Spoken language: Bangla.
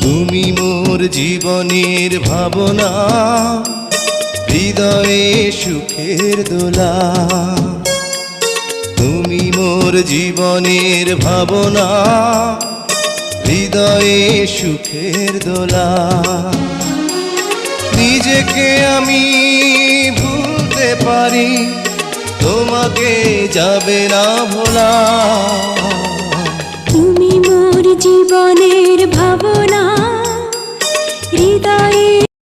তুমি মোর জীবনের ভাবনা, হৃদয়ে সুখের দোলা। তুমি মোর জীবনের ভাবনা, হৃদয়ে সুখের দোলা। নিজেকে আমি ভুলতে পারি, তোমাকে যাবে না ভোলা। তুমি মোর জীবনের ভাবনা, হৃদয়ে